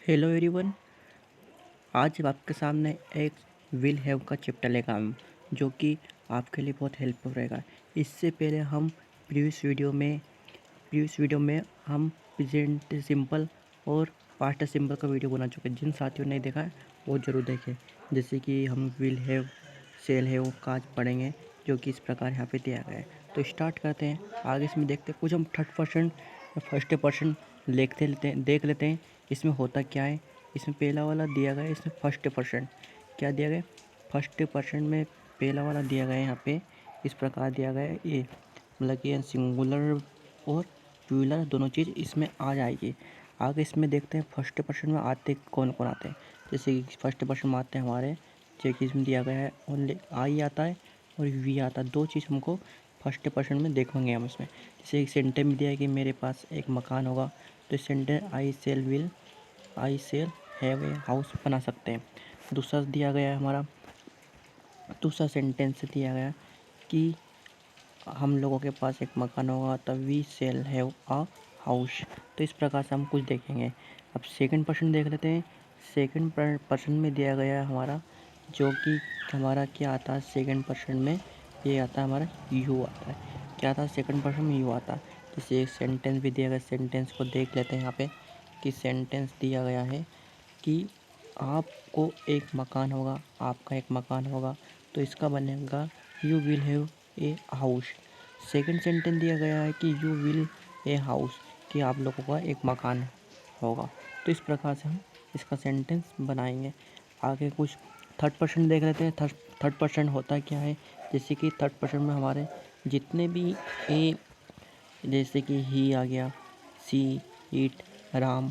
Hello everyone. आज आपके सामने एक विल हैव का चैप्टर लेकर आया हूँ जो कि आपके लिए बहुत हेल्पफुल रहेगा। इससे पहले हम प्रीवियस वीडियो में हम प्रेजेंट सिंपल और पास्ट सिंपल का वीडियो बना चुके हैं। जिन साथियों ने देखा है वो ज़रूर देखें। जैसे कि हम विल हैव, सेल हैव का आज पढ़ेंगे जो कि इस प्रकार यहाँ पे दिया गया है। तो स्टार्ट करते हैं। आगे इसमें देखते हैं, कुछ हम थर्ड पर्सन या फर्स्ट पर्सन देख लेते हैं इसमें होता क्या है। इसमें पहला वाला दिया गया है, इसमें फर्स्ट पर्सन क्या दिया गया है। फर्स्ट पर्सन में पहला वाला दिया गया है, यहाँ पे इस प्रकार दिया गया है। ये मतलब कि सिंगुलर और प्लूरल दोनों चीज़ इसमें आ जाएगी। आगे इसमें देखते हैं फर्स्ट पर्सन में आते कौन कौन आते हैं। जैसे कि फर्स्ट पर्सन में आते हैं हमारे, जो कि इसमें दिया गया है ओनली आई आता है और वी आता है। दो चीज़ हमको फर्स्ट पर्सन में देखेंगे हम इसमें। जैसे एक सेंटेंस में दिया है कि मेरे पास एक मकान होगा, तो sentence I shall have a house बना सकते हैं। दूसरा दिया गया है हमारा, दूसरा सेंटेंस दिया गया कि हम लोगों के पास एक मकान होगा, तो we shall have a house. तो इस प्रकार से हम कुछ देखेंगे। अब सेकंड पर्सन देख लेते हैं। सेकंड पर्सन में दिया गया है हमारा, जो कि हमारा क्या आता है सेकंड पर्सन में, ये आता है हमारा यू आता है। क्या आता है सेकंड पर्सन में, यू आता है। जैसे एक सेंटेंस भी दिया गया, सेंटेंस को देख लेते हैं यहाँ पे कि सेंटेंस दिया गया है कि आपको एक मकान होगा, आपका एक मकान होगा, तो इसका बनेगा you will have a house. Second sentence दिया गया है कि यू विल ए हाउस, कि आप लोगों का एक मकान होगा। तो इस प्रकार से हम इसका सेंटेंस बनाएंगे। आगे कुछ थर्ड पर्सन देख लेते हैं। थर्ड पर्सन होता क्या है। जैसे कि थर्ड पर्सन में हमारे जितने भी ए, जैसे कि ही आ गया, सी, इट, राम,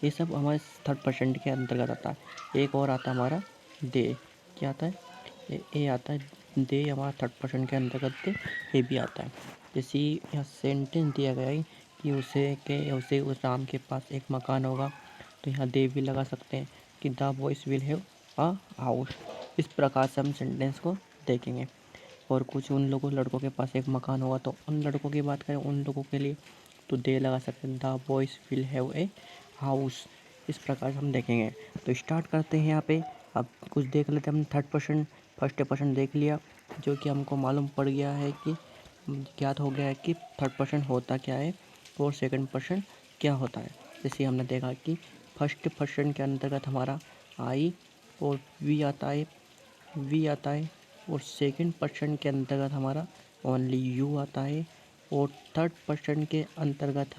ये सब हमारे थर्ड पर्सन के अंतर्गत आता है। एक और आता है हमारा दे, क्या आता है, ए आता है। दे हमारा थर्ड पर्सन के अंतर्गत ये भी आता है। जैसे यहाँ सेंटेंस दिया गया है कि उसे उस राम के पास एक मकान होगा, तो यहाँ दे भी लगा सकते हैं कि the boys will have a house. इस प्रकार से हम सेंटेंस को देखेंगे। और कुछ उन लोगों लड़कों के पास एक मकान होगा, तो उन लड़कों की बात करें, उन लोगों के लिए तो दे लगा सकते हैं, the boys will have a house. इस प्रकार से हम देखेंगे। तो स्टार्ट करते हैं यहाँ पे। अब कुछ देख लेते हैं हम। थर्ड पर्सन फर्स्ट पर्सन देख लिया, जो कि हमको मालूम पड़ गया है कि ज्ञात हो गया है कि थर्ड पर्सन होता क्या है और सेकंड पर्सन क्या होता है। जैसे हमने देखा कि फर्स्ट पर्सन के अंतर्गत हमारा आई और वी आता है और सेकंड पर्सन के अंतर्गत हमारा ओनली यू आता है। और थर्ड पर्सन के अंतर्गत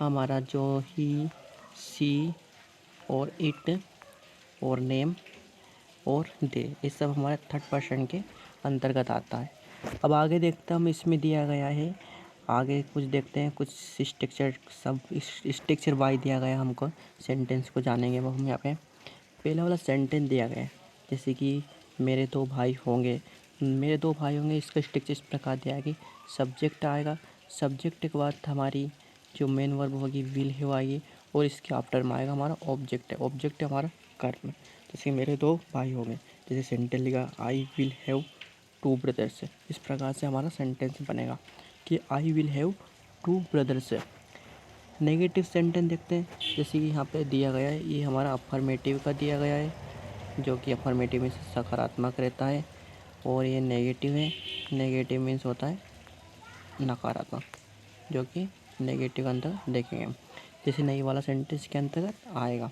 हमारा जो ही, सी और इट और नेम और दे, ये सब हमारे थर्ड पर्सन के अंतर्गत आता है। अब आगे देखते हैं हम, इसमें दिया गया है। आगे कुछ देखते हैं, कुछ स्ट्रक्चर, सब स्ट्रक्चर वाइज दिया गया है हमको। सेंटेंस को जानेंगे वो हम यहाँ पे। पहला वाला सेंटेंस दिया गया है, जैसे कि मेरे दो भाई होंगे। इसका स्ट्रक्चर इस प्रकार दिया है कि सब्जेक्ट आएगा, सब्जेक्ट के बाद हमारी जो मेन वर्ब होगी विल हैव आएगी, और इसके आफ्टर में आएगा हमारा ऑब्जेक्ट है। ऑब्जेक्ट है हमारा कर्म। जैसे मेरे दो भाई होंगे, जैसे सेंटेंस लिखा I will have two brothers. इस प्रकार से हमारा सेंटेंस बनेगा कि I will have two brothers. Negative sentence देखते हैं। जैसे कि यहाँ पे दिया गया है, ये हमारा अफर्मेटिव का दिया गया है, जो कि अफर्मेटिव में सकारात्मक रहता है, और ये नेगेटिव है। नेगेटिव मीन्स होता है नकारात्मक, जो कि नेगेटिव अंतर देखेंगे। जैसे नई वाला सेंटेंस के अंतर्गत आएगा।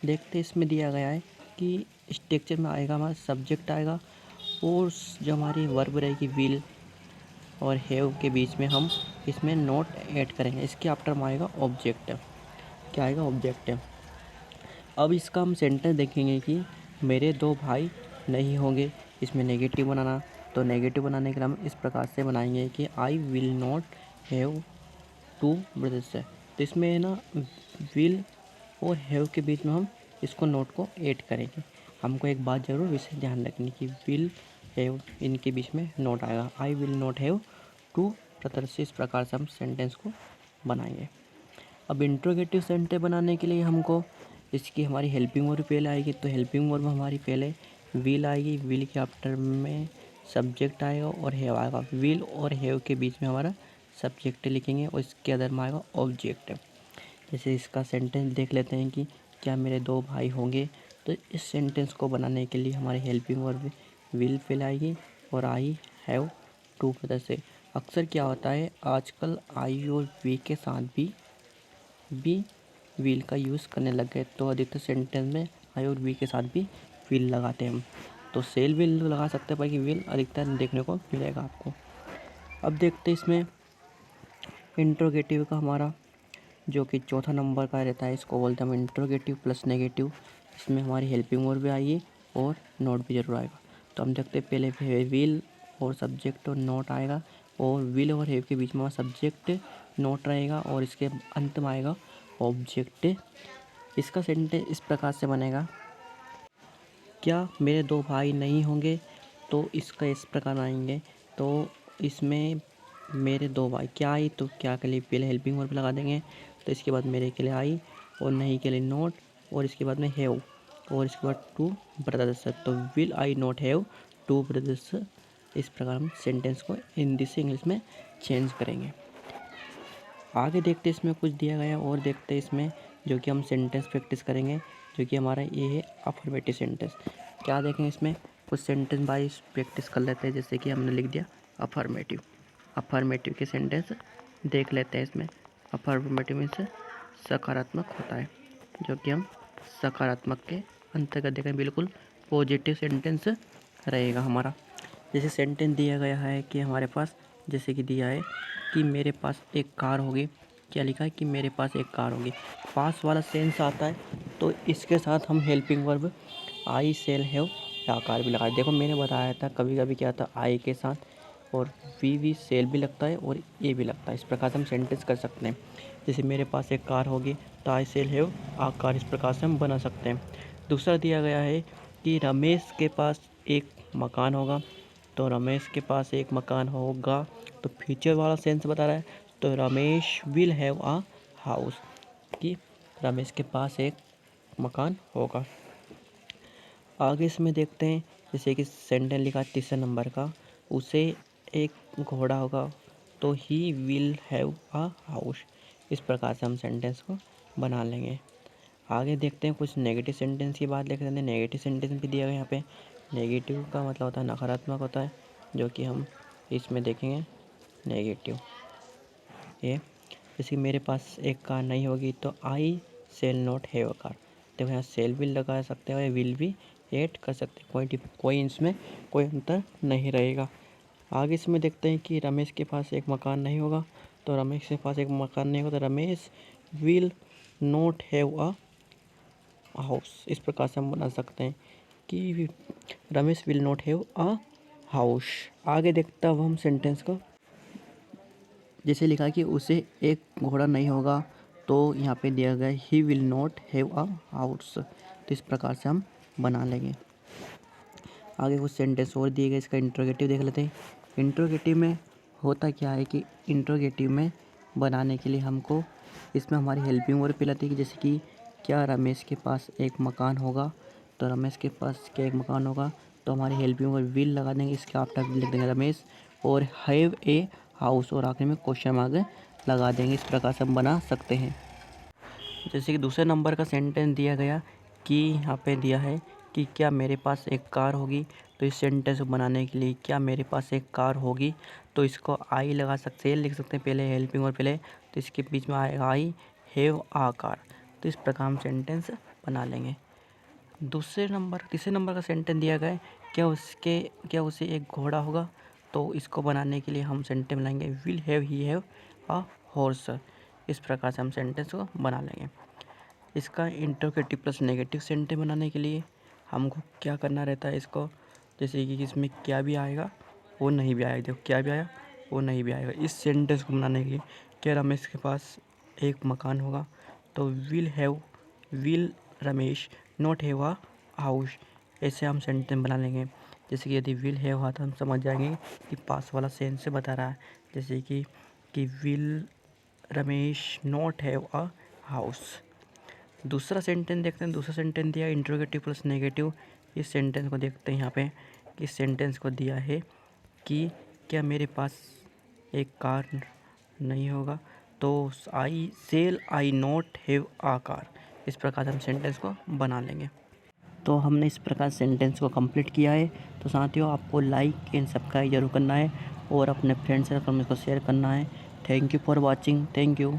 देखते इसमें दिया गया है कि स्ट्रक्चर में आएगा हमारा सब्जेक्ट आएगा, और जो हमारी वर्ब रहेगी विल और हैव के बीच में हम इसमें नोट ऐड करेंगे। इसके आफ्टर में आएगा ऑब्जेक्ट। क्या आएगा, ऑब्जेक्ट। अब इसका हम सेंटेंस देखेंगे कि मेरे दो भाई नहीं होंगे। इसमें नेगेटिव बनाना, तो नेगेटिव बनाने के लिए हम इस प्रकार से बनाएंगे कि I will not have two brothers. तो इसमें ना विल और हैव के बीच में हम इसको नोट को ऐड करेंगे। हमको एक बात ज़रूर विशेष ध्यान रखनी कि विल हैव, इनके बीच में नोट आएगा। I will not have two brothers. इस प्रकार से हम सेंटेंस को बनाएंगे। अब इंट्रोगेटिव सेंटेंस बनाने के लिए हमको इसकी हमारी हेल्पिंग वर्ब पहले आएगी, तो हेल्पिंग वर्ब हमारी पहले विल आएगी। विल के आफ्टर में सब्जेक्ट आएगा और हैव आएगा। विल और हैव के बीच में हमारा सब्जेक्ट लिखेंगे और इसके अंदर में आएगा ऑब्जेक्ट। जैसे इसका सेंटेंस देख लेते हैं कि क्या मेरे 2 भाई होंगे। तो इस सेंटेंस को बनाने के लिए हमारी हेल्पिंग वर्ब विल फिल आएगी और आई हैव 2 ब्रदर्स से। अक्सर क्या होता है आजकल आई और वी के साथ भी विल का यूज़ करने लग गए। तो अधिकतर सेंटेंस में आई और वी के साथ भी विल लगाते हैं हम। तो सेल विल लगा सकते हैं, बाकी विल अधिकतर देखने को मिलेगा आपको। अब देखते हैं इसमें इंट्रोगेटिव का हमारा जो कि चौथा नंबर का रहता है, इसको बोलते हैं हम इंट्रोगेटिव प्लस नेगेटिव। इसमें हमारी हेल्पिंग वर्ब भी आएगी और नोट भी जरूर आएगा। तो हम देखते हैं पहले विल और सब्जेक्ट और नोट आएगा, और विल और हैव के बीच में सब्जेक्ट नोट रहेगा और इसके अंत में आएगा ऑब्जेक्ट। इसका सेंटेंस इस प्रकार से बनेगा, क्या मेरे 2 भाई नहीं होंगे। तो इसका इस प्रकार आएंगे। तो इसमें मेरे 2 भाई क्या आई, तो क्या के लिए पहले हेल्पिंग वर्ब लगा देंगे। तो इसके बाद मेरे के लिए आई और नहीं के लिए नोट, और इसके बाद में हैव, और इसके बाद 2 ब्रदर्स। तो will I not have 2 brothers. इस प्रकार हम सेंटेंस को हिंदी से इंग्लिश में चेंज करेंगे। आगे देखते इसमें कुछ दिया गया और देखते इसमें जो कि हम सेंटेंस प्रैक्टिस करेंगे, जो कि हमारा ये है अफर्मेटिव सेंटेंस। क्या देखें इसमें कुछ सेंटेंस वाइज प्रैक्टिस कर लेते हैं। जैसे कि हमने लिख दिया अफर्मेटिव। अफर्मेटिव के सेंटेंस देख लेते हैं। इसमें अफर्मेटिव मीन्स सकारात्मक होता है, जो कि हम सकारात्मक के अंतर्गत देखें, बिल्कुल पॉजिटिव सेंटेंस रहेगा हमारा। जैसे सेंटेंस दिया गया है कि हमारे पास, जैसे कि दिया है कि मेरे पास एक कार होगी। क्या लिखा है कि मेरे पास एक कार होगी। पास वाला सेंस आता है, तो इसके साथ हम helping verb I shall have या कार भी लगाए। देखो मैंने बताया था कभी कभी क्या था आई के साथ और वी सेल भी लगता है और ए भी लगता है। इस प्रकार से हम सेंटेंस कर सकते हैं। जैसे मेरे पास एक कार होगी तो I shall have uh car, इस प्रकार से हम बना सकते हैं। दूसरा दिया गया है कि रमेश के पास एक मकान होगा। तो रमेश के पास एक मकान होगा, तो फ्यूचर वाला सेंस बता रहा है। तो Ramesh will have a house, कि रमेश के पास एक मकान होगा। आगे इसमें देखते हैं, जैसे कि सेंटेंस लिखा 3 नंबर का, उसे एक घोड़ा होगा। तो he will have a house. इस प्रकार से हम सेंटेंस को बना लेंगे। आगे देखते हैं कुछ नेगेटिव सेंटेंस की बात लेकर। नेगेटिव सेंटेंस भी दिया गया यहाँ पे। नेगेटिव का मतलब होता है नकारात्मक होता है, जो कि हम इसमें देखेंगे नेगेटिव। ये जैसे कि मेरे पास एक कार नहीं होगी, तो I shall not have a car. देखो यहाँ सेल भी लगा सकते हैं और विल भी ऐड कर सकते हैं, कोई इसमें कोई अंतर नहीं रहेगा। आगे इसमें देखते हैं कि रमेश के पास एक मकान नहीं होगा। तो रमेश के पास एक मकान नहीं होगा, तो Ramesh will not have a house. इस प्रकार से हम बना सकते हैं कि Ramesh will not have a house. आगे देखता हूँ हम सेंटेंस को, जैसे लिखा कि उसे एक घोड़ा नहीं होगा। तो यहाँ पे दिया गया he will not have a house. तो इस प्रकार से हम बना लेंगे। आगे कुछ सेंटेंस और दिए गए, इसका इंट्रोगेटिव देख लेते हैं। इंट्रोगेटिव में होता क्या है कि इंट्रोगेटिव में बनाने के लिए हमको इसमें हमारी हेल्पिंग वर्ब पिलाती है। जैसे कि क्या रमेश के पास एक मकान होगा। तो रमेश के पास क्या एक मकान होगा, तो हमारी हेल्पिंग वर्ब विल लगा देंगे, इसके आफ्टर लिख देंगे रमेश, और हैव ए हाउस, और आखिर में क्वेश्चन मार्क लगा देंगे। इस प्रकार से हम बना सकते हैं। जैसे कि दूसरे नंबर का सेंटेंस दिया गया कि यहाँ पे दिया है कि क्या मेरे पास एक कार होगी। तो इस सेंटेंस को बनाने के लिए क्या मेरे पास एक कार होगी, तो इसको आई लगा सकते हैं, लिख सकते हैं पहले हेल्पिंग और पहले, तो इसके बीच में आएगा आई हैव आ कार। तो इस प्रकार हम सेंटेंस बना लेंगे। तीसरे नंबर का सेंटेंस दिया गया है क्या उसे एक घोड़ा होगा। तो इसको बनाने के लिए हम सेंटेंस बनाएंगे will have he have a horse. इस प्रकार से हम सेंटेंस को बना लेंगे। इसका इंट्रोगेटिव प्लस नेगेटिव सेंटेंस बनाने के लिए हमको क्या करना रहता है इसको, जैसे कि इसमें क्या भी आएगा वो नहीं भी आएगा। देखो क्या भी आया वो नहीं भी आएगा। इस सेंटेंस को बनाने के लिए क्या रमेश के पास एक मकान होगा। तो will Ramesh not have a house. ऐसे हम सेंटेंस बना लेंगे। जैसे कि यदि विल हैव हुआ तो हम समझ जाएंगे कि पास वाला सेंस से बता रहा है। जैसे कि will Ramesh not have a house. दूसरा सेंटेंस देखते हैं। दूसरा सेंटेंस दिया इंट्रोगेटिव प्लस नेगेटिव। इस सेंटेंस को देखते हैं यहाँ पे। इस सेंटेंस को दिया है कि क्या मेरे पास एक कार नहीं होगा। तो आई नॉट हैव आ कार, इस प्रकार से हम सेंटेंस को बना लेंगे। तो हमने इस प्रकार सेंटेंस को कंप्लीट किया है। तो साथियों, आपको लाइक एंड सब्सक्राइब जरूर करना है और अपने फ्रेंड सर्कल में इसको शेयर करना है। Thank you for watching. Thank you.